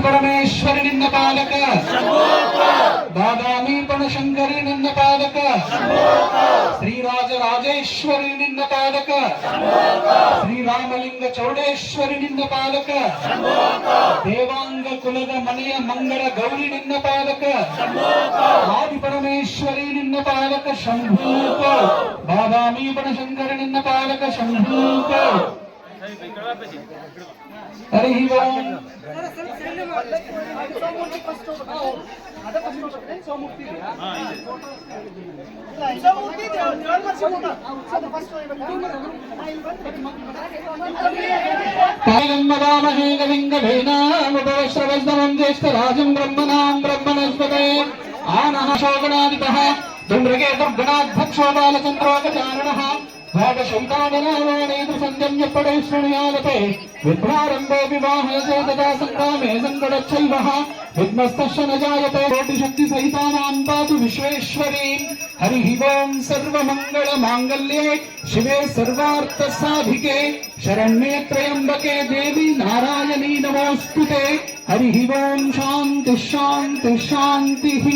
परमेश्वरी निन्न पालक बादामी पणशंकरी निन्न पालक श्रीराज राजेश्वरी निन्न पालक श्रीरामलिंग चौडेश्वरी निन्न पालक देवांग कुलद मನೆಯ मंगल गौरी निन्न पालक आदि परमेश्वरी निन्न पालक शंभूक बादामी पणशंकरी निन्न पालक शंभूक हरि ओम कायम्मदामहे कलिंगभेनामुपवश्रवस्दमं ज्येष्ठराजं ब्रह्मणां ब्रह्मणस्पते आनः शोकनादितः दुम्रगे दुर्गणाध्वक्षो बालचन्द्रोकचारणः भागशैताननावाणेतु सञ्जन्य पडे शृणुयालते विभ्रारम्भे विवाहे चेतदा सङ्ग्रामे सङ्कटच्छैवः विद्मस्तस्य न जायते कोटिशक्तिसहितानां पातु विश्वेश्वरी हरिः ओं सर्वमङ्गलमाङ्गल्ये शिवे सर्वार्थसाधिके शरण्ये त्र्यम्बके देवी नारायणी नमोऽस्तुते हरिः ओं शान्तिः शान्तिः शान्तिः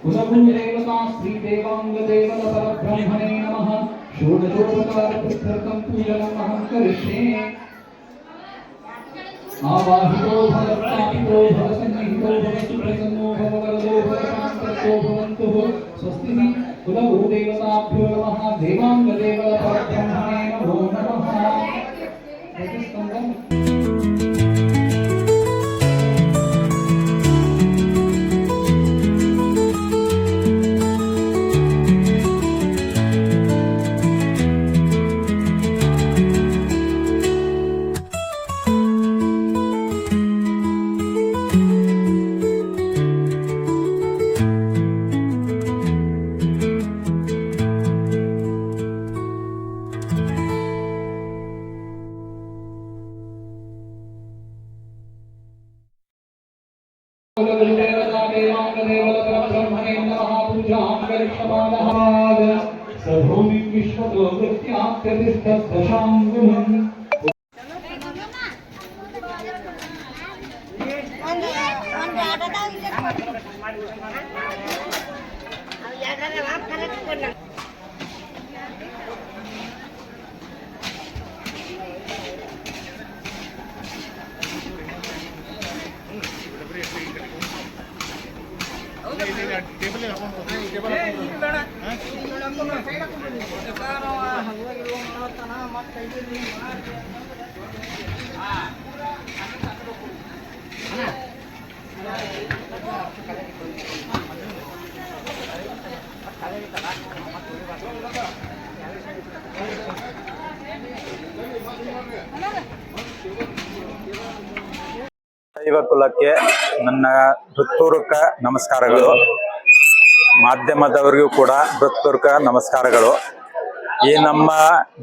कुलकुञ्जदेवता श्रीदेवाङ्गदेवता परब्रह्मणे नमः। षोडशोपचारपुस्तकं पूजनमहं करिष्ये आवाहितो भवत्तापितो भवसन्निहितो भवसुप्रसन्नो भववरदो भवशान्तको भवन्तु स्वस्ति कुलगुरुदेवताभ्यो नमः देवाङ्गदेवताभ्रह्मणे नमो नमः सर्वोमि विश्वतो वृत्त्यात्यतिष्ठदशाङ्गुम् ದೈವ ಕುಲಕ್ಕೆ ನನ್ನ ಹೃತ್ಪೂರ್ವಕ ನಮಸ್ಕಾರಗಳು. ಮಾಧ್ಯಮದವರಿಗೂ ಕೂಡ ಹೃತ್ಪೂರ್ವಕ ನಮಸ್ಕಾರಗಳು. ಈ ನಮ್ಮ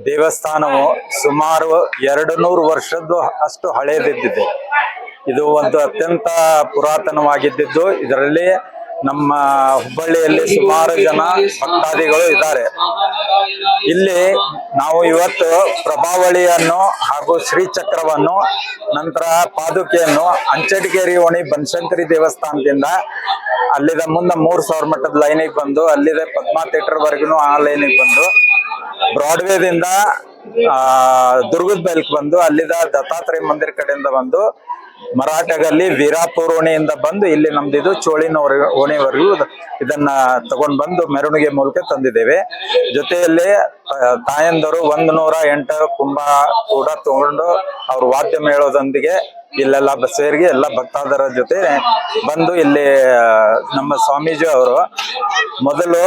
ದೇವಸ್ಥಾನವು ಸುಮಾರು 200 ವರ್ಷದ್ದು ಅಷ್ಟು ಹಳೆಯದಿದ್ದಿದೆ. ಇದು ಒಂದು ಅತ್ಯಂತ ಪುರಾತನವಾಗಿದ್ದು ಇದರಲ್ಲಿ ನಮ್ಮ ಹುಬ್ಬಳ್ಳಿಯಲ್ಲಿ ಸುಮಾರು ಜನ ಭಕ್ತಾದಿಗಳು ಇದ್ದಾರೆ. ಇಲ್ಲಿ ನಾವು ಇವತ್ತು ಪ್ರಭಾವಳಿಯನ್ನು ಹಾಗೂ ಶ್ರೀಚಕ್ರವನ್ನು ನಂತರ ಪಾದುಕೆಯನ್ನು ಅಂಚಟಗೇರಿ ಓಣಿ ಬನಶಂಕರಿ ದೇವಸ್ಥಾನದಿಂದ ಅಲ್ಲಿದ ಮುಂದೆ 3000 ಮಟ್ಟದ ಲೈನಿಗೆ ಬಂದು ಅಲ್ಲಿದೆ ಪದ್ಮಾ ಥಿಯೇಟರ್ ವರೆಗೂ ಆ ಲೈನಿಗೆ ಬಂದು ಬ್ರಾಡ್ವೇದಿಂದ ದುರ್ಗದ ಬೈಲ್ಕ್ ಬಂದು ಅಲ್ಲಿದ ದತ್ತಾತ್ರೇಯ ಮಂದಿರ ಕಡೆಯಿಂದ ಬಂದು ಮರಾಠಗಲ್ಲಿ ವೀರಾಪುರ ಓಣಿಯಿಂದ ಬಂದು ಇಲ್ಲಿ ನಮ್ದಿದು ಚೋಳಿನ ಓಣಿವರೆಗೂ ಇದನ್ನ ತಗೊಂಡ್ ಬಂದು ಮೆರವಣಿಗೆ ಮೂಲಕ ತಂದಿದ್ದೇವೆ. ಜೊತೆಯಲ್ಲಿ ತಾಯಂದರು 108 ಕುಂಭ ಕೂಡ ತಗೊಂಡು ಅವ್ರ ವಾದ್ಯ ಮೇಳದೊಂದಿಗೆ ಇಲ್ಲೆಲ್ಲ ಸೇರಿಗೆ ಎಲ್ಲ ಭಕ್ತಾದರ ಜೊತೆ ಬಂದು ಇಲ್ಲಿ ನಮ್ಮ ಸ್ವಾಮೀಜಿ ಅವರು ಮೊದಲು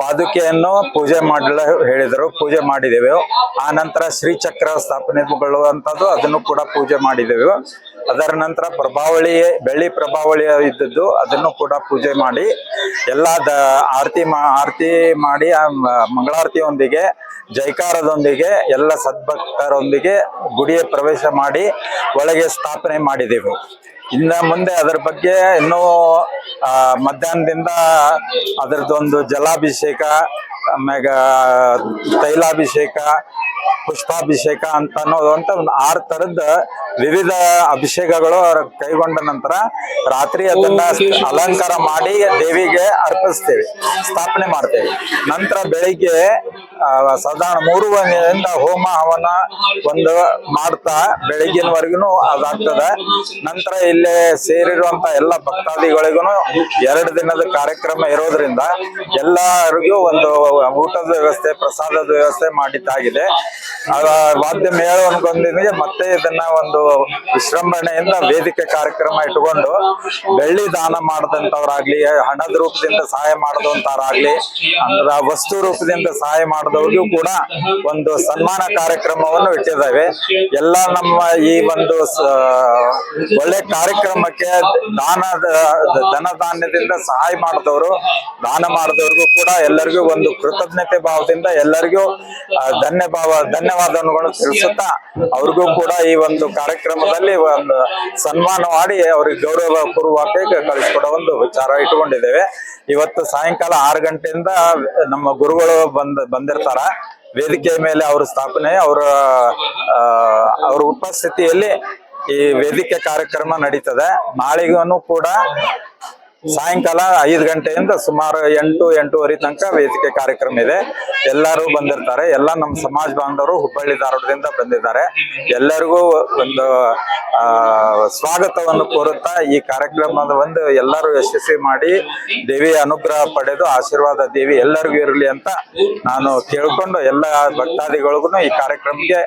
ಪಾದುಕೆಯನ್ನು ಪೂಜೆ ಮಾಡಲು ಹೇಳಿದರು. ಪೂಜೆ ಮಾಡಿದೆವು. ಆ ನಂತರ ಶ್ರೀಚಕ್ರ ಸ್ಥಾಪನೆಗೊಳ್ಳುವಂಥದ್ದು ಅದನ್ನು ಕೂಡ ಪೂಜೆ ಮಾಡಿದೆವು. ಅದರ ನಂತರ ಪ್ರಭಾವಳಿ ಬೆಳ್ಳಿ ಪ್ರಭಾವಳಿ ಇದ್ದದ್ದು ಅದನ್ನು ಕೂಡ ಪೂಜೆ ಮಾಡಿ ಎಲ್ಲ ಆರತಿ ಮಾಡಿ ಮಂಗಳಾರತಿಯೊಂದಿಗೆ ಜೈಕಾರದೊಂದಿಗೆ ಎಲ್ಲ ಸದ್ಭಕ್ತರೊಂದಿಗೆ ಗುಡಿಯ ಪ್ರವೇಶ ಮಾಡಿ ಒಳಗೆ ಸ್ಥಾಪನೆ ಮಾಡಿದೆವು. ಇನ್ನು ಮುಂದೆ ಅದರ ಬಗ್ಗೆ ಇನ್ನೂ ಮಧ್ಯಾಹ್ನದಿಂದ ಅದರದೊಂದು ಜಲಾಭಿಷೇಕ, ಆಮ್ಯಾಗ ತೈಲಾಭಿಷೇಕ, ಪುಷ್ಪಾಭಿಷೇಕ ಅಂತ ಅನ್ನೋದಂತ ಒಂದು 6 ಥರದ ವಿವಿಧ ಅಭಿಷೇಕಗಳು ಕೈಗೊಂಡ ನಂತರ ರಾತ್ರಿ ಅದನ್ನ ಅಲಂಕಾರ ಮಾಡಿ ದೇವಿಗೆ ಅರ್ಪಿಸ್ತೇವೆ, ಸ್ಥಾಪನೆ ಮಾಡ್ತೇವೆ. ನಂತರ ಬೆಳಿಗ್ಗೆ ಸಾಧಾರಣ 3 ಗಂಟೆಯಿಂದ ಹೋಮ ಹವನ ಒಂದು ಮಾಡ್ತಾ ಬೆಳಗ್ಗಿನವರೆಗೂ ಅದಾಗ್ತದೆ. ನಂತರ ಇಲ್ಲೇ ಸೇರಿರುವಂತ ಎಲ್ಲ ಭಕ್ತಾದಿಗಳಿಗೂ 2 ದಿನದ ಕಾರ್ಯಕ್ರಮ ಇರೋದ್ರಿಂದ ಎಲ್ಲರಿಗೂ ಒಂದು ಊಟದ ವ್ಯವಸ್ಥೆ, ಪ್ರಸಾದದ ವ್ಯವಸ್ಥೆ ಮಾಡಿದ್ದಾಗಿದೆ. ವಾದ್ಯ ಮೇಳವನ್ಗೊಂದಿಗೆ ಮತ್ತೆ ಇದನ್ನ ಒಂದು ವಿಶ್ರಂಭಣೆಯಿಂದ ವೇದಿಕೆ ಕಾರ್ಯಕ್ರಮ ಇಟ್ಟುಕೊಂಡು ಬೆಳ್ಳಿ ದಾನ ಮಾಡದಂತವ್ರಾಗ್ಲಿ, ಹಣದ ರೂಪದಿಂದ ಸಹಾಯ ಮಾಡದಂತವ್ರಾಗ್ಲಿ, ಅಂದ್ರ ವಸ್ತು ರೂಪದಿಂದ ಸಹಾಯ ಮಾಡಿದವ್ರಿಗೂ ಕೂಡ ಒಂದು ಸನ್ಮಾನ ಕಾರ್ಯಕ್ರಮವನ್ನು ಇಟ್ಟಿದ್ದೇವೆ. ಎಲ್ಲ ನಮ್ಮ ಈ ಒಂದು ಒಳ್ಳೆ ಕಾರ್ಯಕ್ರಮಕ್ಕೆ ಧನಧಾನ್ಯದಿಂದ ಸಹಾಯ ಮಾಡಿದವರು, ದಾನ ಮಾಡಿದವ್ರಿಗೂ ಕೂಡ ಎಲ್ಲರಿಗೂ ಒಂದು ಕೃತಜ್ಞತೆ ಭಾವದಿಂದ ಎಲ್ಲರಿಗೂ ಧನ್ಯವಾದಗಳು ತಿಳಿಸುತ್ತಾ ಅವ್ರಿಗೂ ಕೂಡ ಈ ಒಂದು ಕಾರ್ಯಕ್ರಮದಲ್ಲಿ ಒಂದು ಸನ್ಮಾನ ಮಾಡಿ ಅವ್ರಿಗೆ ಗೌರವ ಪೂರ್ವಕ ಕಳಿಸ್ಕೊಡೋ ಒಂದು ವಿಚಾರ ಇಟ್ಕೊಂಡಿದ್ದೇವೆ. ಇವತ್ತು ಸಾಯಂಕಾಲ 6 ಗಂಟೆಯಿಂದ ನಮ್ಮ ಗುರುಗಳು ಬಂದಿರ್ತಾರ. ವೇದಿಕೆ ಮೇಲೆ ಅವ್ರ ಸ್ಥಾಪನೆ, ಅವ್ರ ಉಪಸ್ಥಿತಿಯಲ್ಲಿ ಈ ವೇದಿಕೆ ಕಾರ್ಯಕ್ರಮ ನಡೀತದೆ. ನಾಳೆಗೂ ಕೂಡ ಸಾಯಂಕಾಲ 5 ಗಂಟೆಯಿಂದ ಸುಮಾರು 8-8:30 ತನಕ ವೇದಿಕೆ ಕಾರ್ಯಕ್ರಮ ಇದೆ. ಎಲ್ಲರೂ ಬಂದಿರ್ತಾರೆ. ಎಲ್ಲ ನಮ್ಮ ಸಮಾಜ ಬಾಂಧವರು ಹುಬ್ಬಳ್ಳಿ ಧಾರವಾಡದಿಂದ ಬಂದಿದ್ದಾರೆ. ಎಲ್ಲರಿಗೂ ಒಂದು ಸ್ವಾಗತವನ್ನು ಕೋರುತ್ತಾ ಈ ಕಾರ್ಯಕ್ರಮದ ಒಂದು ಎಲ್ಲರೂ ಯಶಸ್ವಿ ಮಾಡಿ ದೇವಿಯ ಅನುಗ್ರಹ ಪಡೆದು ಆಶೀರ್ವಾದ ದೇವಿ ಎಲ್ಲರಿಗೂ ಇರಲಿ ಅಂತ ನಾನು ಕೇಳ್ಕೊಂಡು ಎಲ್ಲ ಭಕ್ತಾದಿಗಳಿಗೂ ಈ ಕಾರ್ಯಕ್ರಮಕ್ಕೆ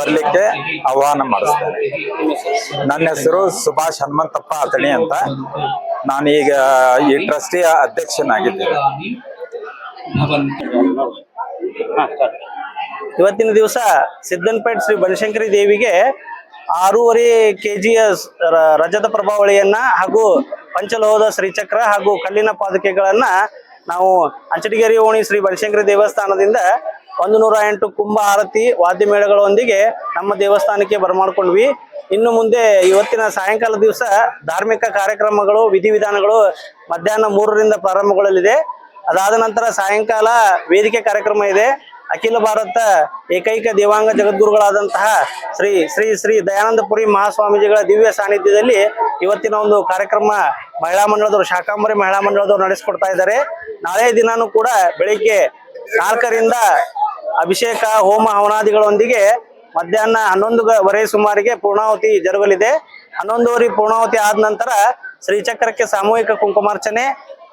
ಬರ್ಲಿಕ್ಕೆ ಆಹ್ವಾನ ಮಾಡಿಸ್ತೇನೆ. ನನ್ನ ಹೆಸರು ಸುಭಾಷ್ ಹನುಮಂತಪ್ಪ ಅತಣಿ ಅಂತ. ನಾನೀಗ ಈ ಟ್ರಸ್ಟಿಯ ಅಧ್ಯಕ್ಷನಾಗಿದ್ದೇನೆ. ಇವತ್ತಿನ ದಿವಸ ಸಿದ್ದನಪೇಟೆ ಶ್ರೀ ಬನಶಂಕರಿ ದೇವಿಗೆ 6.5 kg ರಜತ ಪ್ರಭಾವಳಿಯನ್ನ ಹಾಗೂ ಪಂಚಲೋಹದ ಶ್ರೀಚಕ್ರ ಹಾಗೂ ಕಲ್ಲಿನ ಪಾದುಕೆಗಳನ್ನ ನಾವು ಅಂಚಟಗೇರಿ ಓಣಿ ಶ್ರೀ ಬನಶಂಕರಿ ದೇವಸ್ಥಾನದಿಂದ 108 ಕುಂಭ ಆರತಿ ವಾದ್ಯ ಮೇಳಗಳೊಂದಿಗೆ ನಮ್ಮ ದೇವಸ್ಥಾನಕ್ಕೆ ಬರಮಾಡ್ಕೊಂಡ್ವಿ. ಇನ್ನು ಮುಂದೆ ಇವತ್ತಿನ ಸಾಯಂಕಾಲ ದಿವಸ ಧಾರ್ಮಿಕ ಕಾರ್ಯಕ್ರಮಗಳು ವಿಧಿವಿಧಾನಗಳು ಮಧ್ಯಾಹ್ನ 3ರಿಂದ ಪ್ರಾರಂಭಗೊಳ್ಳಲಿದೆ. ಅದಾದ ನಂತರ ಸಾಯಂಕಾಲ ವೇದಿಕೆ ಕಾರ್ಯಕ್ರಮ ಇದೆ. ಅಖಿಲ ಭಾರತ ಏಕೈಕ ದೇವಾಂಗ ಜಗದ್ಗುರುಗಳಾದಂತಹ ಶ್ರೀ ಶ್ರೀ ಶ್ರೀ ದಯಾನಂದಪುರಿ ಮಹಾಸ್ವಾಮೀಜಿಗಳ ದಿವ್ಯ ಸಾನ್ನಿಧ್ಯದಲ್ಲಿ ಇವತ್ತಿನ ಒಂದು ಕಾರ್ಯಕ್ರಮ ಮಹಿಳಾ ಮಂಡಳದವರು ಶಾಕಾಂಬರಿ ಮಹಿಳಾ ಮಂಡಳದವರು ನಡೆಸಿಕೊಡ್ತಾ ಇದ್ದಾರೆ. ನಾಳೆ ದಿನಾನೂ ಕೂಡ ಬೆಳಿಗ್ಗೆ 4ರಿಂದ ಅಭಿಷೇಕ ಹೋಮ ಹವನಾದಿಗಳೊಂದಿಗೆ ಮಧ್ಯಾಹ್ನ 11:15 ಸುಮಾರಿಗೆ ಪೂರ್ಣಾಹುತಿ ಜರುಗಲಿದೆ. 11:15 ಪೂರ್ಣಾಹುತಿ ಆದ ನಂತರ ಶ್ರೀಚಕ್ರಕ್ಕೆ ಸಾಮೂಹಿಕ ಕುಂಕುಮಾರ್ಚನೆ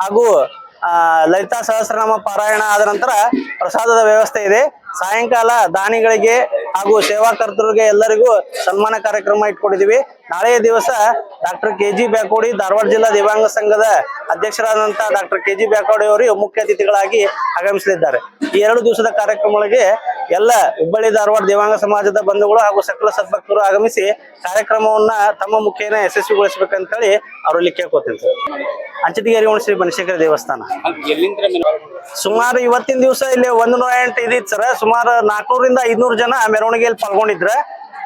ಹಾಗೂ ಲಲಿತಾ ಸಹಸ್ರನಾಮ ಪಾರಾಯಣ ಆದ ನಂತರ ಪ್ರಸಾದದ ವ್ಯವಸ್ಥೆ ಇದೆ. ಸಾಯಂಕಾಲ ದಾನಿಗಳಿಗೆ ಹಾಗೂ ಸೇವಾಕರ್ತರಿಗೆ ಎಲ್ಲರಿಗೂ ಸನ್ಮಾನ ಕಾರ್ಯಕ್ರಮ ಇಟ್ಕೊಂಡಿದ್ದೀವಿ. ನಾಳೆಯ ದಿವಸ ಡಾಕ್ಟರ್ KG ಬ್ಯಾಕೋಡಿ ಧಾರವಾಡ ಜಿಲ್ಲಾ ದೇವಾಂಗ ಸಂಘದ ಅಧ್ಯಕ್ಷರಾದಂತಹ ಡಾಕ್ಟರ್ KG ಬ್ಯಾಕೋಡಿ ಅವರು ಮುಖ್ಯ ಅತಿಥಿಗಳಾಗಿ ಆಗಮಿಸಲಿದ್ದಾರೆ. ಈ 2 ದಿವಸದ ಕಾರ್ಯಕ್ರಮಗಳಿಗೆ ಎಲ್ಲ ಹುಬ್ಬಳ್ಳಿ ಧಾರವಾಡ ದೇವಾಂಗ ಸಮಾಜದ ಬಂಧುಗಳು ಹಾಗೂ ಸಕಲ ಸದ್ಭಕ್ತರು ಆಗಮಿಸಿ ಕಾರ್ಯಕ್ರಮವನ್ನ ತಮ್ಮ ಮುಖೇನ ಯಶಸ್ವಿಗೊಳಿಸಬೇಕಂತ ಹೇಳಿ ಅವರಲ್ಲಿ ಕೇಳ್ಕೊತೀನಿ ಸರ್. ಅಂಚಟಗೇರಿ ಓಣಿ ಶ್ರೀ ಬನಶಂಕರಿ ದೇವಸ್ಥಾನ ಸುಮಾರು ಇವತ್ತಿನ ದಿವಸ ಇಲ್ಲಿ 108 ಇದಿತ್ತು ಸರ್. ಸುಮಾರು 400ರಿಂದ 500 ಜನ ಮೆರವಣಿಗೆಯಲ್ಲಿ ಪಾಲ್ಗೊಂಡಿದ್ರೆ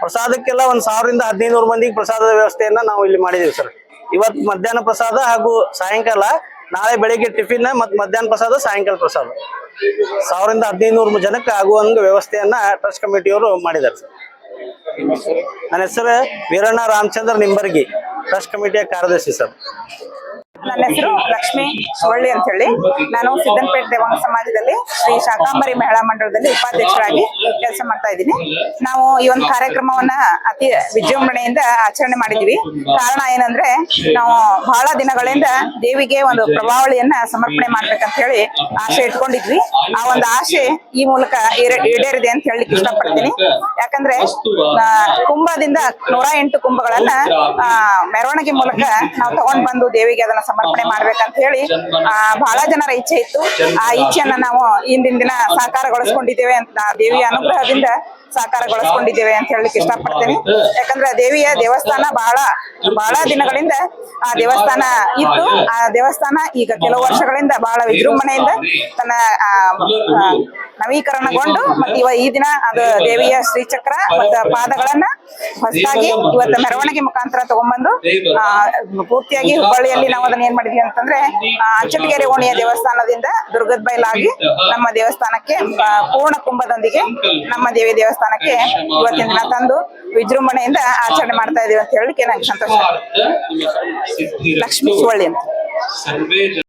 ಪ್ರಸಾದಕ್ಕೆಲ್ಲ 1000ರಿಂದ 1500 ಮಂದಿಗೆ ಪ್ರಸಾದದ ವ್ಯವಸ್ಥೆಯನ್ನ ನಾವು ಇಲ್ಲಿ ಮಾಡಿದೀವಿ ಸರ್. ಇವತ್ತು ಮಧ್ಯಾಹ್ನ ಪ್ರಸಾದ ಹಾಗೂ ಸಾಯಂಕಾಲ, ನಾಳೆ ಬೆಳಿಗ್ಗೆ ಟಿಫಿನ್ ಮತ್ತು ಮಧ್ಯಾಹ್ನ ಪ್ರಸಾದ ಸಾಯಂಕಾಲ ಪ್ರಸಾದ 1000ರಿಂದ 1500 ಜನಕ್ಕೆ ಆಗುವಂಗ ವ್ಯವಸ್ಥೆಯನ್ನ ಟ್ರಸ್ಟ್ ಕಮಿಟಿಯವರು ಮಾಡಿದ್ದಾರೆ ಸರ್. ನನ್ನ ಹೆಸರು ವೀರಣ್ಣ ರಾಮಚಂದ್ರ ನಿಂಬರ್ಗಿ, ಟ್ರಸ್ಟ್ ಕಮಿಟಿಯ ಕಾರ್ಯದರ್ಶಿ ಸರ್. ನನ್ನ ಹೆಸರು ಲಕ್ಷ್ಮಿ ಸುವಳ್ಳಿ ಅಂತ ಹೇಳಿ. ನಾನು ಸಿದ್ದನಪೇಟೆ ದೇವಾಂಗ ಸಮಾಜದಲ್ಲಿ ಶ್ರೀ ಶಾಕಾಂಬರಿ ಮಹಿಳಾ ಮಂಡಳದಲ್ಲಿ ಉಪಾಧ್ಯಕ್ಷರಾಗಿ ಕೆಲಸ ಮಾಡ್ತಾ ಇದ್ದೀನಿ. ನಾವು ಈ ಒಂದು ಕಾರ್ಯಕ್ರಮವನ್ನ ಅತಿ ವಿಜೃಂಭಣೆಯಿಂದ ಆಚರಣೆ ಮಾಡಿದ್ವಿ. ಕಾರಣ ಏನಂದ್ರೆ, ನಾವು ಬಹಳ ದಿನಗಳಿಂದ ದೇವಿಗೆ ಒಂದು ಪ್ರಭಾವಳಿಯನ್ನ ಸಮರ್ಪಣೆ ಮಾಡ್ಬೇಕಂತ ಹೇಳಿ ಆಸೆ ಇಟ್ಕೊಂಡಿದ್ವಿ. ಆ ಒಂದು ಆಸೆ ಈ ಮೂಲಕ ಈಡೇರಿದೆ ಅಂತ ಹೇಳಲಿಕ್ಕೆ ಇಷ್ಟಪಡ್ತೀನಿ. ಯಾಕಂದ್ರೆ ಕುಂಭದಿಂದ 108 ಕುಂಭಗಳನ್ನ ಮೆರವಣಿಗೆ ಮೂಲಕ ನಾವು ತಗೊಂಡ್ ಬಂದು ದೇವಿಗೆ ಅದನ್ನ ಸಮರ್ಪಣೆ ಮಾಡ್ಬೇಕಂತ ಹೇಳಿ ಬಹಳ ಜನರ ಇಚ್ಛೆ ಇತ್ತು. ಆ ಇಚ್ಛೆಯನ್ನ ನಾವು ಇಂದಿನ ದಿನ ಸಾಕಾರಗೊಳಿಸ್ಕೊಂಡಿದ್ದೇವೆ ಅಂತ, ದೇವಿಯ ಅನುಗ್ರಹದಿಂದ ಸಾಕಾರಗೊಳಿಸ್ಕೊಂಡಿದ್ದೇವೆ ಅಂತ ಹೇಳಲಿಕ್ಕೆ ಇಷ್ಟಪಡ್ತೇನೆ. ಯಾಕಂದ್ರೆ ದೇವಿಯ ದೇವಸ್ಥಾನ ಬಹಳ ದಿನಗಳಿಂದ ಆ ದೇವಸ್ಥಾನ ಇತ್ತು. ಆ ದೇವಸ್ಥಾನ ಈಗ ಕೆಲವು ವರ್ಷಗಳಿಂದ ಬಹಳ ವಿಜೃಂಭಣೆಯಿಂದ ತನ್ನ ನವೀಕರಣಗೊಂಡು ಮತ್ತೆ ಈ ದಿನ ಅದು ದೇವಿಯ ಶ್ರೀಚಕ್ರ ಮತ್ತು ಪಾದಗಳನ್ನ ಹೊಸದಾಗಿ ಇವತ್ತು ಮೆರವಣಿಗೆ ಮುಖಾಂತರ ತಗೊಂಡ್ಬಂದು ಪೂರ್ತಿಯಾಗಿ ಹುಬ್ಬಳ್ಳಿಯಲ್ಲಿ ನಾವು ಅದನ್ನ ಏನ್ ಮಾಡಿದ್ವಿ ಅಂತಂದ್ರೆ ಅಂಚಟಗೇರಿ ಓಣಿಯ ದೇವಸ್ಥಾನದಿಂದ ದುರ್ಗದ ಬೈಲಾಗಿ ನಮ್ಮ ದೇವಸ್ಥಾನಕ್ಕೆ ಪೂರ್ಣ ಕುಂಭದೊಂದಿಗೆ ನಮ್ಮ ದೇವಿ ದೇವಸ್ಥಾನಕ್ಕೆ ಇವತ್ತಿನ ದಿನ ತಂದು ವಿಜೃಂಭಣೆಯಿಂದ ಆಚರಣೆ ಮಾಡ್ತಾ ಇದೀವಿ ಅಂತ ಹೇಳಲಿಕ್ಕೆ ನಂಗೆ ಸಂತೋಷ. ಲಕ್ಷ್ಮೀ ಸುವಳ್ಳಿ ಅಂತ.